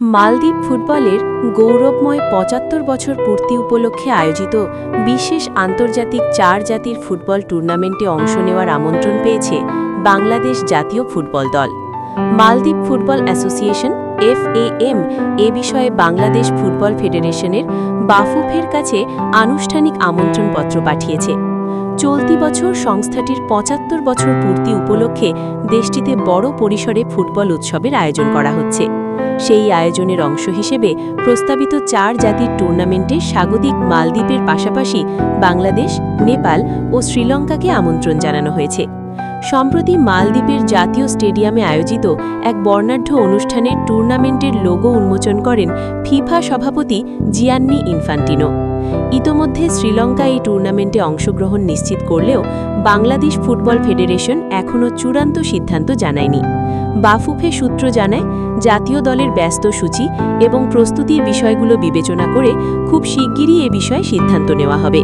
মালদ্বীপ ফুটবলের গৌরবময় ৭৫ বছর পূর্তি উপলক্ষে আয়োজিত বিশেষ আন্তর্জাতিক ৪ জাতির ফুটবল টুর্নামেন্টে অংশ নেওয়ার আমন্ত্রণ পেয়েছে বাংলাদেশ জাতীয় ফুটবল দল। মালদ্বীপ ফুটবল অ্যাসোসিয়েশন FAM এ বিষয়ে বাংলাদেশ ফুটবল ফেডারেশনের বাফুফের কাছে আনুষ্ঠানিক আমন্ত্রণপত্র পাঠিয়েছে। চলতি বছর সংস্থাটির ৭৫ বছর পূর্তি উপলক্ষে দেশটিতে বড় পরিসরে ফুটবল উৎসবের আয়োজন করা হচ্ছে। সেই আয়োজনের অংশ হিসেবে প্রস্তাবিত ৪ জাতির টুর্নামেন্টে স্বাগতিক মালদ্বীপের পাশাপাশি বাংলাদেশ, নেপাল ও শ্রীলঙ্কাকে আমন্ত্রণ জানানো হয়েছে। সম্প্রতি মালদ্বীপের জাতীয় স্টেডিয়ামে আয়োজিত এক বর্ণাঢ্য অনুষ্ঠানে টুর্নামেন্টের লোগো উন্মোচন করেন ফিফা সভাপতি জিয়ান্নি ইনফান্টিনো। ইতোমধ্যে শ্রীলঙ্কা এই টুর্নামেন্টে অংশগ্রহণ নিশ্চিত করলেও বাংলাদেশ ফুটবল ফেডারেশন এখনও চূড়ান্ত সিদ্ধান্ত জানায়নি। বাফুফে সূত্র জানায়, জাতীয় দলের ব্যস্ত সূচি এবং প্রস্তুতির বিষয়গুলো বিবেচনা করে খুব শিগগিরই এ বিষয়ে সিদ্ধান্ত নেওয়া হবে।